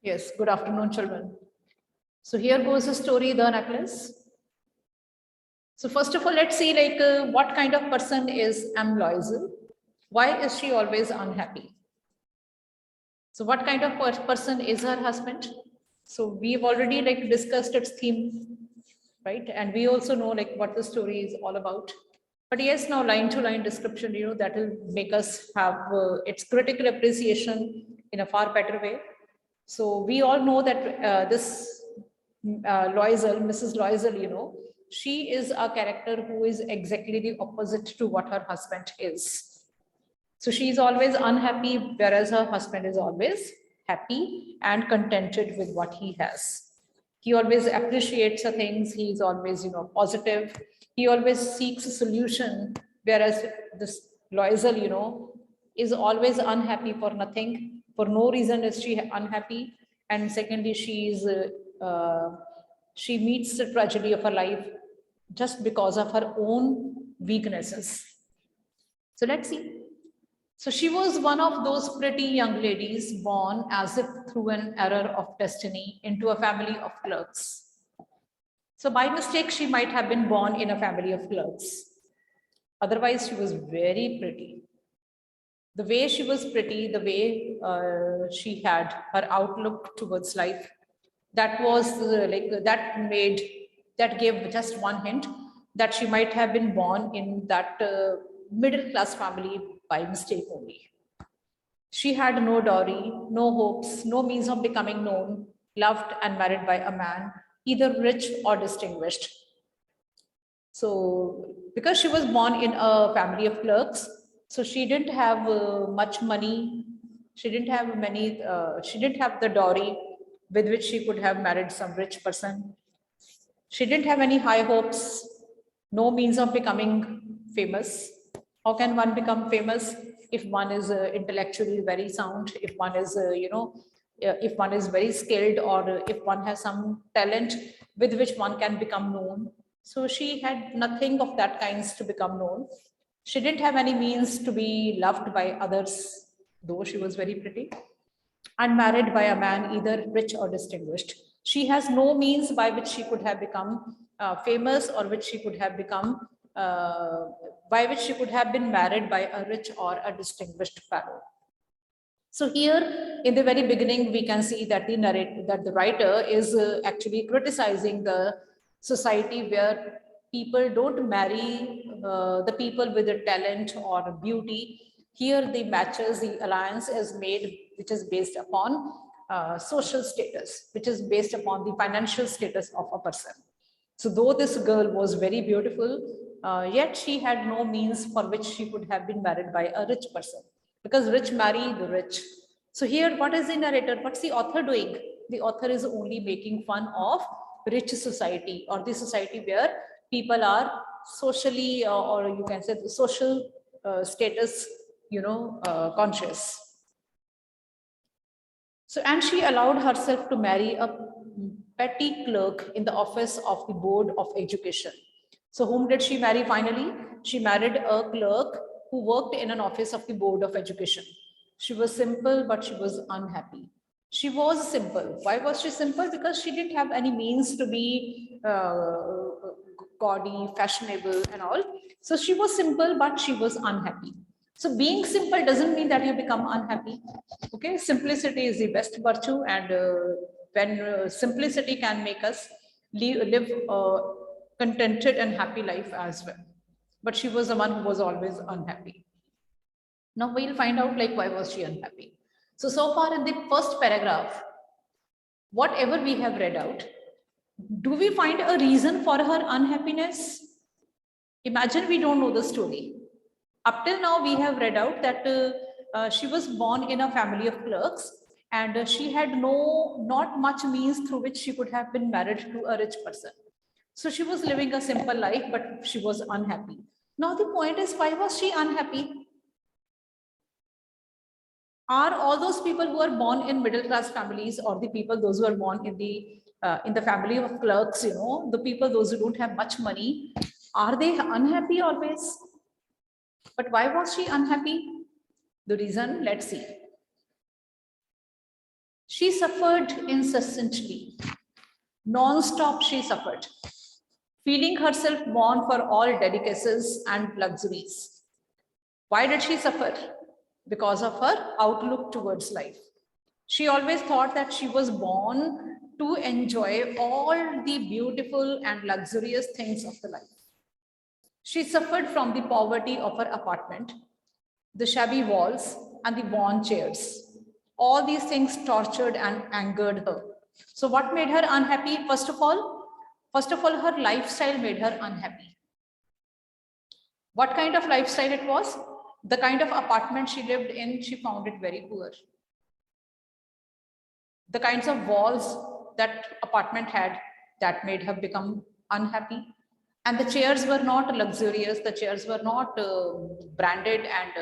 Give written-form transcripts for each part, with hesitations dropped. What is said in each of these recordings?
Yes, good afternoon, children. So here goes the story, The Necklace. So first of all, let's see what kind of person is M. Loisel? Why is she always unhappy? So what kind of person is her husband? So we've already discussed its theme, right? And we also know what the story is all about. But yes, now line to line description, that will make us have its critical appreciation in a far better way. So we all know that this Loisel, Mrs. Loisel, she is a character who is exactly the opposite to what her husband is. So she is always unhappy, whereas her husband is always happy and contented with what he has. He always appreciates the things. He is always, positive. He always seeks a solution, whereas this Loisel, is always unhappy for nothing. For no reason is she unhappy. And secondly, she meets the tragedy of her life just because of her own weaknesses. So let's see. So she was one of those pretty young ladies born as if through an error of destiny into a family of clerks. So by mistake, she might have been born in a family of clerks. Otherwise, she was very pretty. The way she was pretty, the way she had her outlook towards life, that was that gave just one hint that she might have been born in that middle class family by mistake only. She had no dowry, no hopes, no means of becoming known, loved and married by a man, either rich or distinguished. So, because she was born in a family of clerks, so she didn't have much money. She didn't have she didn't have the dowry with which she could have married some rich person. She didn't have any high hopes, no means of becoming famous. How can one become famous if one is intellectually very sound, if one is, if one is very skilled, or if one has some talent with which one can become known? So she had nothing of that kinds to become known. She didn't have any means to be loved by others, though she was very pretty, and married by a man either rich or distinguished. She has no means by which she could have become famous, or which she could have become, by which she could have been married by a rich or a distinguished fellow. So here, in the very beginning, we can see that the writer is actually criticizing the society where people don't marry the people with the talent or beauty. Here, the matches, the alliance is made, which is based upon social status, which is based upon the financial status of a person. So though this girl was very beautiful, yet she had no means for which she could have been married by a rich person, because rich marry the rich. So here, what is the narrator? What's the author doing? The author is only making fun of rich society, or the society where people are socially, or you can say the social status, conscious. So, and she allowed herself to marry a petty clerk in the office of the Board of Education. So, whom did she marry finally? She married a clerk who worked in an office of the Board of Education. She was simple, but she was unhappy. She was simple. Why was she simple? Because she didn't have any means to be gaudy, fashionable, and all. So she was simple, but she was unhappy. So being simple doesn't mean that you become unhappy. Okay, simplicity is the best virtue, and when simplicity can make us live a contented and happy life as well. But she was the one who was always unhappy. Now we'll find out why was she unhappy. So far in the first paragraph, whatever we have read out, do we find a reason for her unhappiness? Imagine we don't know the story. Up till now, we have read out that she was born in a family of clerks, and she had not much means through which she could have been married to a rich person. So she was living a simple life, but she was unhappy. Now the point is, why was she unhappy? Are all those people who are born in middle class families, or the people those who are born in the family of clerks, the people those who don't have much money, are they unhappy always? But why was she unhappy? The reason, let's see. She suffered incessantly, non-stop she suffered, feeling herself born for all delicacies and luxuries. Why did she suffer? Because of her outlook towards life. She always thought that she was born to enjoy all the beautiful and luxurious things of the life. She suffered from the poverty of her apartment, the shabby walls, and the worn chairs. All these things tortured and angered her. So, what made her unhappy? First of all, her lifestyle made her unhappy. What kind of lifestyle it was? The kind of apartment she lived in, she found it very poor. The kinds of walls that apartment had, that made her become unhappy. And the chairs were not luxurious, the chairs were not branded and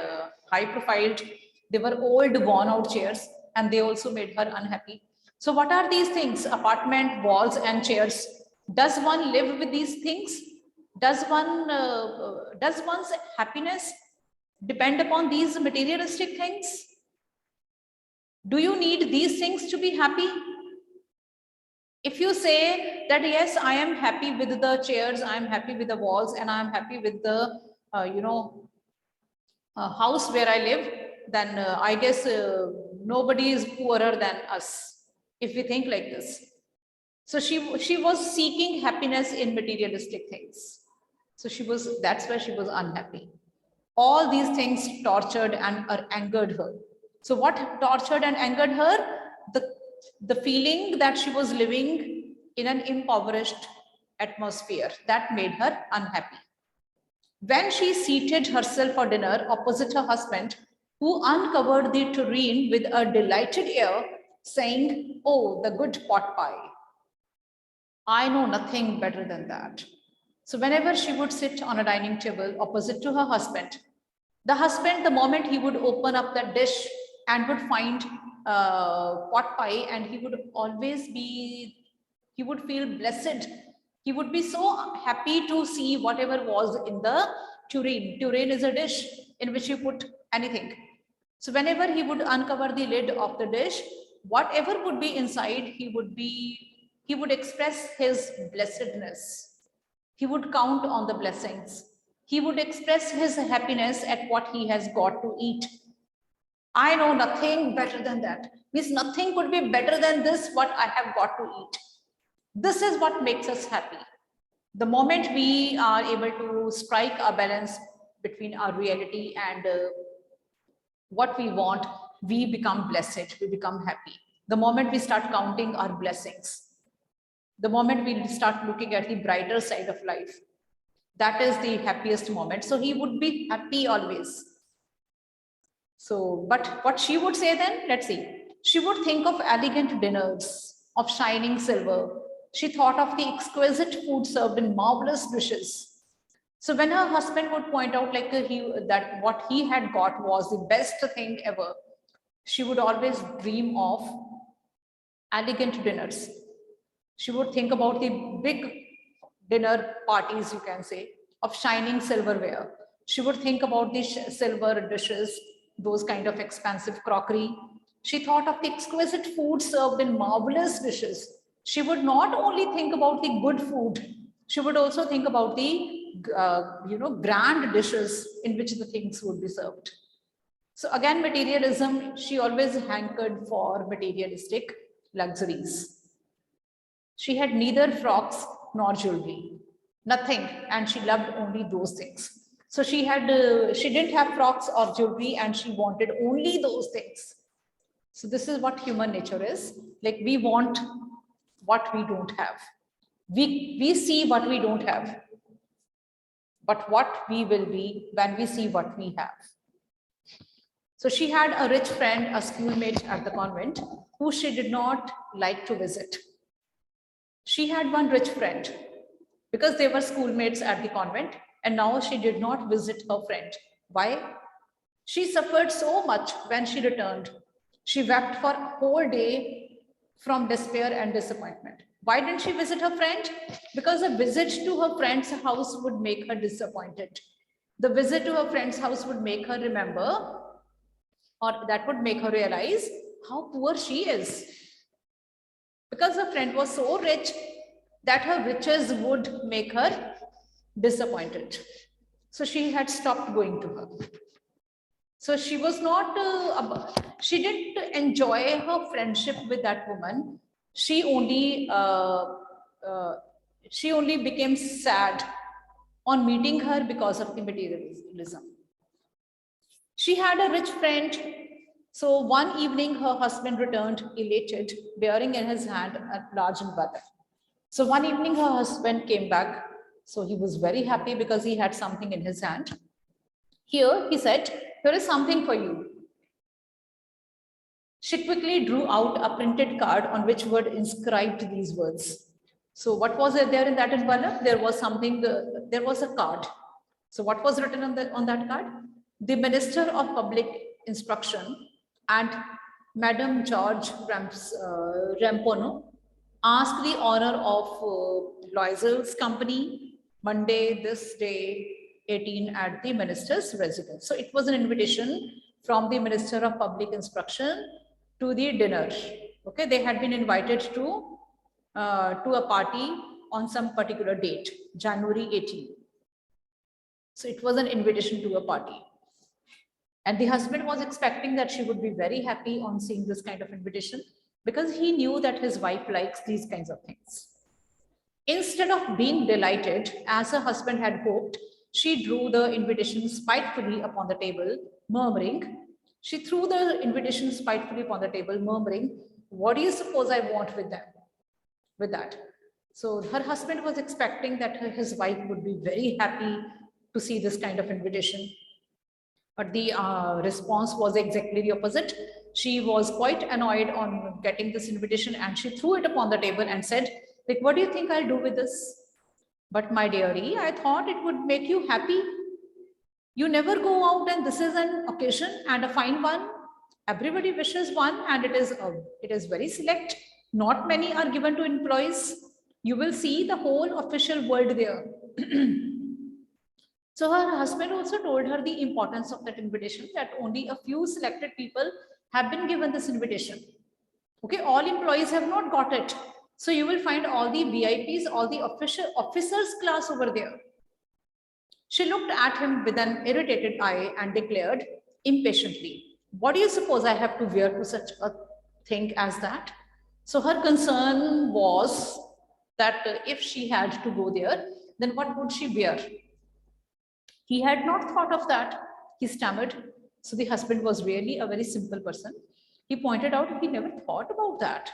high profiled. They were old, worn out chairs, and they also made her unhappy. So, what are these things? Apartment, walls, and chairs. Does one live with these things? Does one's happiness depend upon these materialistic things? Do you need these things to be happy? If you say that, yes, I am happy with the chairs, I am happy with the walls, and I am happy with the, house where I live, then I guess nobody is poorer than us, if we think like this. So she was seeking happiness in materialistic things. So that's why she was unhappy. All these things tortured and angered her. So what tortured and angered her? The feeling that she was living in an impoverished atmosphere, that made her unhappy. When she seated herself for dinner opposite her husband, who uncovered the tureen with a delighted air, saying, "Oh, the good pot pie. I know nothing better than that." So whenever she would sit on a dining table opposite to her husband, the moment he would open up that dish and would find pot pie, and he would feel blessed. He would be so happy to see whatever was in the tureen. Tureen is a dish in which you put anything. So whenever he would uncover the lid of the dish, whatever would be inside, he would express his blessedness. He would count on the blessings. He would express his happiness at what he has got to eat. I know nothing better than that. Means nothing could be better than this, what I have got to eat. This is what makes us happy. The moment we are able to strike a balance between our reality and what we want, we become blessed, we become happy. The moment we start counting our blessings, the moment we start looking at the brighter side of life, that is the happiest moment. So he would be happy always. So, but what she would say then, let's see. She would think of elegant dinners, of shining silver. She thought of the exquisite food served in marvelous dishes. So when her husband would point out that what he had got was the best thing ever, she would always dream of elegant dinners. She would think about the big dinner parties, you can say, of shining silverware. She would think about the silver dishes, those kind of expensive crockery. She thought of the exquisite food served in marvelous dishes. She would not only think about the good food, she would also think about the grand dishes in which the things would be served. So again, materialism, she always hankered for materialistic luxuries. She had neither frocks nor jewelry, nothing, and she loved only those things. So she didn't have frocks or jewelry, and she wanted only those things. So this is what human nature is. Like, we want what we don't have. We see what we don't have, but what we will be when we see what we have. So she had a rich friend, a schoolmate at the convent, who she did not like to visit. She had one rich friend because they were schoolmates at the convent, and now she did not visit her friend. Why? She suffered so much when she returned. She wept for a whole day from despair and disappointment. Why didn't she visit her friend? Because a visit to her friend's house would make her disappointed. The visit to her friend's house would make her remember, or that would make her realize how poor she is. because her friend was so rich that her riches would make her disappointed. So she had stopped going to her. So she was not, she didn't enjoy her friendship with that woman. She only, uh, she only became sad on meeting her because of the materialism. She had a rich friend. So one evening, her husband returned elated, bearing in his hand a large umbrella. So one evening, her husband came back. So he was very happy because he had something in his hand. Here, he said, here is something for you. She quickly drew out a printed card on which were inscribed these words. So what was there in that envelope? There was something, there was a card. So what was written on that card? The Minister of Public Instruction and Madam George Rampono asked the honor of Loisel's company Monday, this day, 18 at the minister's residence. So it was an invitation from the Minister of Public Instruction to the dinner. Okay, they had been invited to a party on some particular date, January 18. So it was an invitation to a party. And the husband was expecting that she would be very happy on seeing this kind of invitation because he knew that his wife likes these kinds of things. Instead of being delighted, as her husband had hoped, she drew the invitation spitefully upon the table, murmuring, she threw the invitation spitefully upon the table, murmuring, what do you suppose I want with them? With that. So her husband was expecting that his wife would be very happy to see this kind of invitation. But the response was exactly the opposite. She was quite annoyed on getting this invitation and she threw it upon the table and said, like, what do you think I'll do with this? But my dearie, I thought it would make you happy. You never go out and this is an occasion and a fine one. Everybody wishes one and it is very select. Not many are given to employees. You will see the whole official world there. So her husband also told her the importance of that invitation, that only a few selected people have been given this invitation. Okay, all employees have not got it. So you will find all the VIPs, all the officers class over there. She looked at him with an irritated eye and declared impatiently, what do you suppose I have to wear to such a thing as that? So her concern was that if she had to go there, then what would she wear? He had not thought of that. He stammered. So the husband was really a very simple person. He pointed out he never thought about that.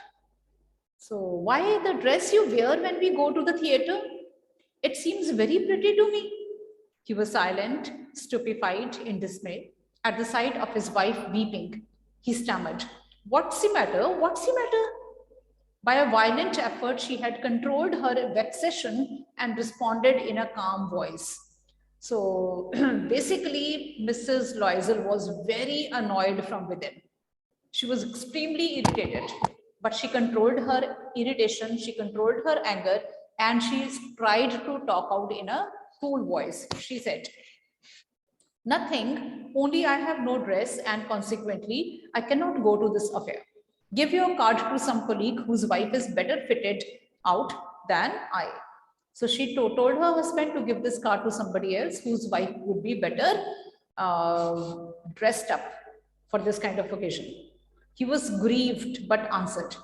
So why the dress you wear when we go to the theater? It seems very pretty to me. He was silent, stupefied in dismay at the sight of his wife weeping. He stammered, what's the matter? What's the matter? By a violent effort, she had controlled her vexation and responded in a calm voice. So basically, Mrs. Loisel was very annoyed from within. She was extremely irritated, but she controlled her irritation, she controlled her anger, and she tried to talk out in a cool voice. She said, nothing, only I have no dress and consequently I cannot go to this affair. Give your card to some colleague whose wife is better fitted out than I. So she told her husband to give this card to somebody else whose wife would be better dressed up for this kind of occasion. He was grieved but answered,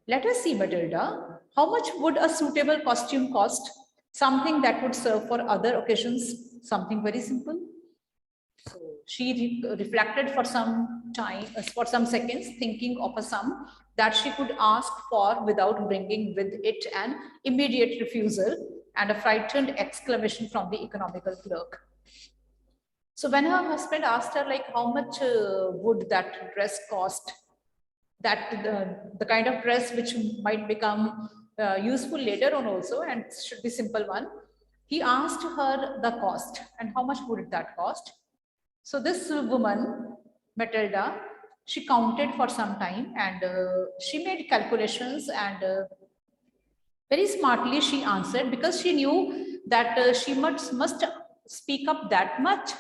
let us see, Matilda, how much would a suitable costume cost? Something that would serve for other occasions, something very simple. So she reflected for some time, for some seconds, thinking of a sum that she could ask for without bringing with it an immediate refusal and a frightened exclamation from the economical clerk. So when her husband asked her, like, how much would that dress cost, that the kind of dress which might become useful later on also and should be simple one, he asked her the cost and how much would that cost. So this woman, Matilda, she counted for some time and she made calculations and very smartly she answered, because she knew that she must speak up that much,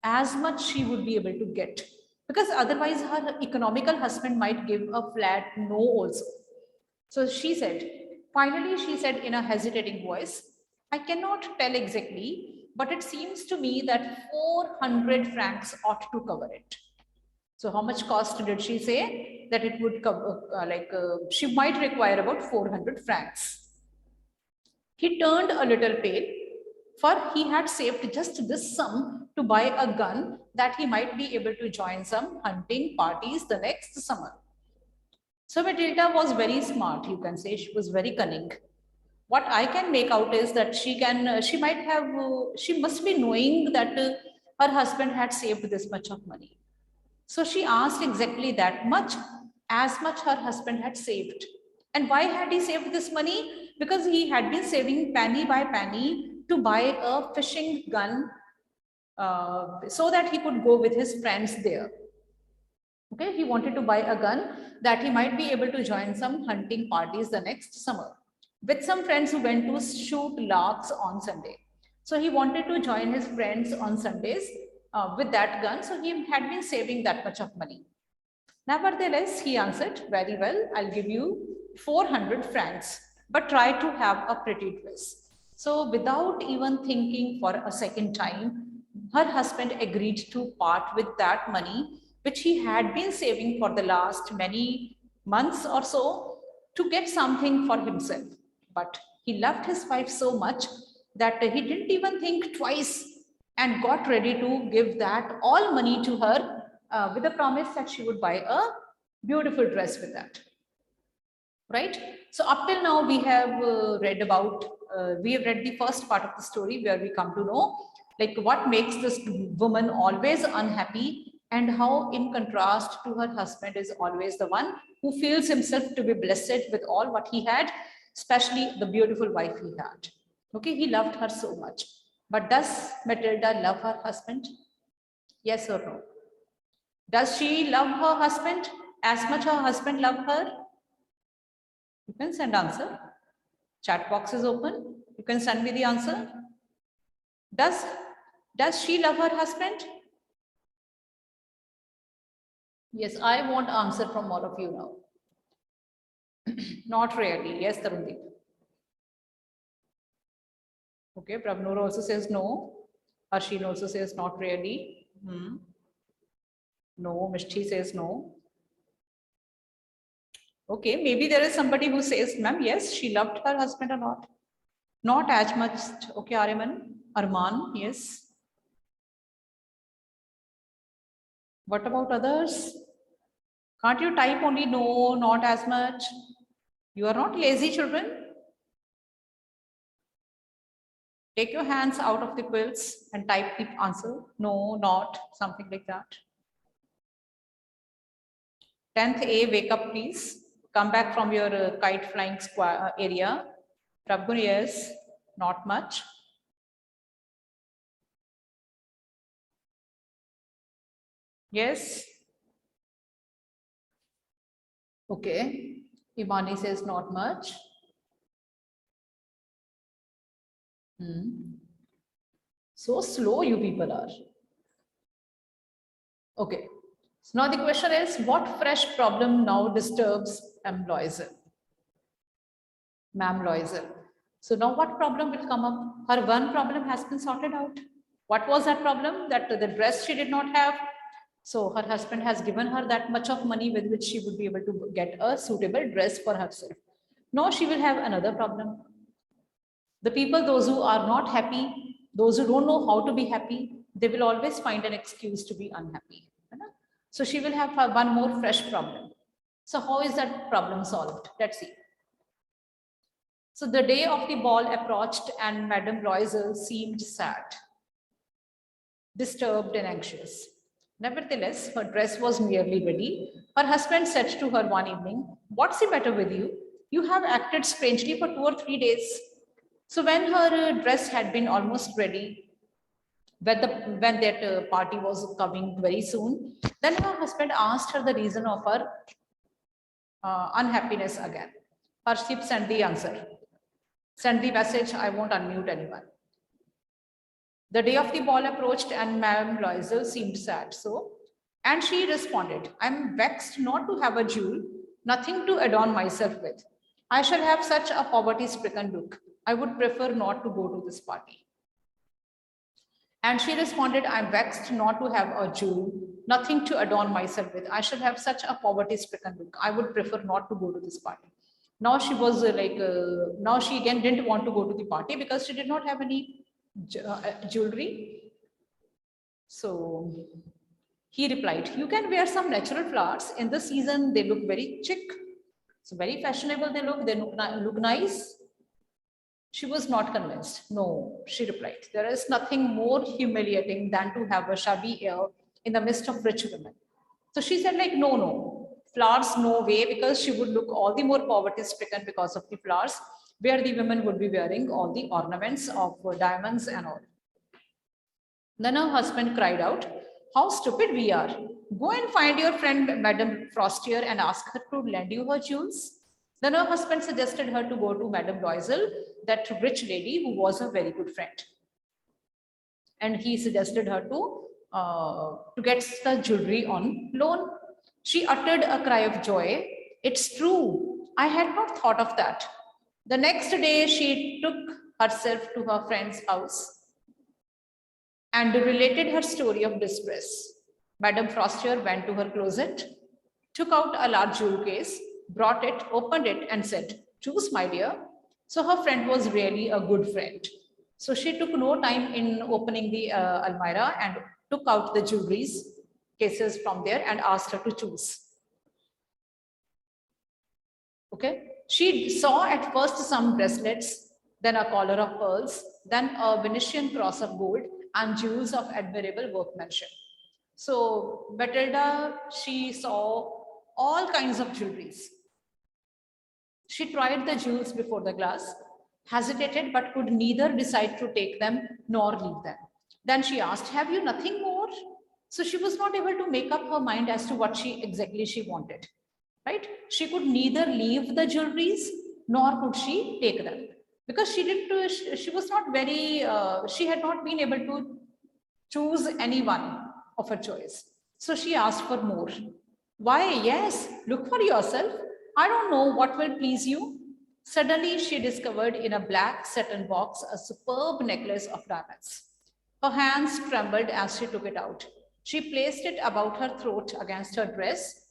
as much she would be able to get, because otherwise her economical husband might give a flat no also. So she said, finally, she said in a hesitating voice, I cannot tell exactly, but it seems to me that 400 francs ought to cover it. So how much cost did she say that it would cover? She might require about 400 francs. He turned a little pale, for he had saved just this sum to buy a gun that he might be able to join some hunting parties the next summer. So Matilda was very smart, you can say. She was very cunning. What I can make out is that she must be knowing that her husband had saved this much of money. So she asked exactly that much, as much her husband had saved. And why had he saved this money? Because he had been saving penny by penny to buy a fishing gun so that he could go with his friends there. Okay, he wanted to buy a gun that he might be able to join some hunting parties the next summer with some friends who went to shoot larks on Sunday. So he wanted to join his friends on Sundays with that gun. So he had been saving that much of money. Nevertheless, he answered, very well, I'll give you 400 francs, but try to have a pretty dress. So without even thinking for a second time, her husband agreed to part with that money, which he had been saving for the last many months or so, to get something for himself. But he loved his wife so much that he didn't even think twice and got ready to give that all money to her with a promise that she would buy a beautiful dress with that. Right? So up till now we have read the first part of the story where we come to know like what makes this woman always unhappy and how in contrast to her husband is always the one who feels himself to be blessed with all what he had, especially the beautiful wife he had. Okay, he loved her so much. But does Matilda love her husband? Yes or no? Does she love her husband as much her husband loved her? You can send answer. Chat box is open. You can send me the answer. Does she love her husband? Yes, I want answer from all of you now. Not really. Yes, Tarundeep. Okay, Prabnoor also says no. Arshin also says not really. No, Mishti says no. Okay, maybe there is somebody who says, ma'am, yes, she loved her husband a lot. Not as much. Okay, Arman, yes. What about others? Can't you type only no, not as much? You are not lazy, children. Take your hands out of the quills and type the answer. No, not, something like that. 10th A, wake up, please. Come back from your kite flying area. Prabhu, yes, not much. Yes. Okay. Imani says not much. So slow you people are. Okay. So now the question is, what fresh problem now disturbs M. Loisel? Ma'am Loisel. So now what problem will come up? Her one problem has been sorted out. What was that problem? That the dress she did not have. So her husband has given her that much of money with which she would be able to get a suitable dress for herself. Now she will have another problem. The people, those who are not happy, those who don't know how to be happy, they will always find an excuse to be unhappy. So she will have one more fresh problem. So how is that problem solved? Let's see. So the day of the ball approached and Madame Loisel seemed sad, disturbed and anxious. Nevertheless, her dress was nearly ready. Her husband said to her one evening, "What's the matter with you? You have acted strangely for 2 or 3 days." So when her dress had been almost ready, when that party was coming very soon, then her husband asked her the reason of her unhappiness again. Harshdeep sent the answer. Send the message, I won't unmute anyone. The day of the ball approached and Madame Loisel seemed sad. And she responded, I'm vexed not to have a jewel, nothing to adorn myself with. I shall have such a poverty-stricken look. I would prefer not to go to this party. And she responded, I'm vexed not to have a jewel, nothing to adorn myself with. I shall have such a poverty-stricken look. I would prefer not to go to this party. Now she was now she again didn't want to go to the party because she did not have any jewelry. So he replied, you can wear some natural flowers. In the season, they look very chic. So very fashionable they look nice. She was not convinced. No, she replied, there is nothing more humiliating than to have a shabby air in the midst of rich women. So she said like, no, flowers, no way, because she would look all the more poverty stricken because of the flowers, where the women would be wearing all the ornaments of diamonds and all. Then her husband cried out, how stupid we are. Go and find your friend, Madame Frostier, and ask her to lend you her jewels. Then her husband suggested her to go to Madame Loisel, that rich lady who was a very good friend. And he suggested her to get the jewelry on loan. She uttered a cry of joy. It's true. I had not thought of that. The next day, she took herself to her friend's house and related her story of distress. Madame Frostier went to her closet, took out a large jewel case, brought it, opened it, and said, choose, my dear. So her friend was really a good friend. So she took no time in opening the almirah and took out the jewelries cases from there and asked her to choose. Okay. She saw at first some bracelets, then a collar of pearls, then a Venetian cross of gold, and jewels of admirable workmanship. So Matilda, she saw all kinds of jewelries. She tried the jewels before the glass, hesitated, but could neither decide to take them nor leave them. Then she asked, have you nothing more? So she was not able to make up her mind as to what exactly she wanted, right? She could neither leave the jewelries nor could she take them, because she was not very, she had not been able to choose any one of her choice. So she asked for more. Why, yes, look for yourself. I don't know what will please you. Suddenly she discovered in a black satin box a superb necklace of diamonds. Her hands trembled as she took it out. She placed it about her throat against her dress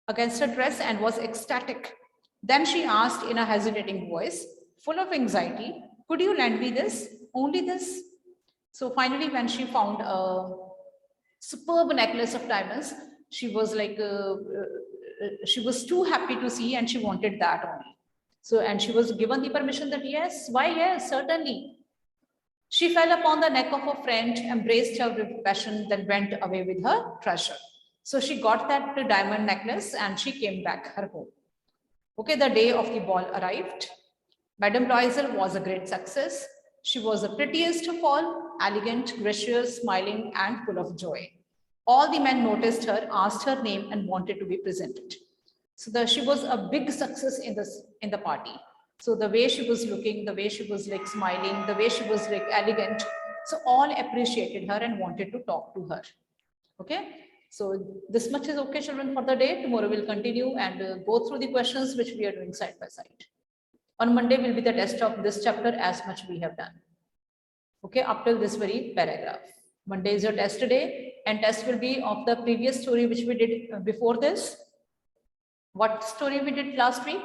and was ecstatic. Then she asked in a hesitating voice, full of anxiety, could you lend me this? Only this? So finally, when she found a superb necklace of diamonds, she was like, she was too happy to see and she wanted that only. So, and she was given the permission that yes, why yes, certainly. She fell upon the neck of her friend, embraced her with passion, then went away with her treasure. So she got that diamond necklace and she came back her home. Okay, the day of the ball arrived. Madame Loisel was a great success. She was the prettiest of all, elegant, gracious, smiling, and full of joy. All the men noticed her, asked her name, and wanted to be presented. So she was a big success in the party. So the way she was looking, the way she was like smiling, the way she was like elegant, so all appreciated her and wanted to talk to her. Okay. So this much is okay, children, for the day. Tomorrow we'll continue and go through the questions which we are doing side by side. On Monday will be the test of this chapter as much we have done. Okay, up till this very paragraph. Monday is your test day and test will be of the previous story which we did before this. What story we did last week?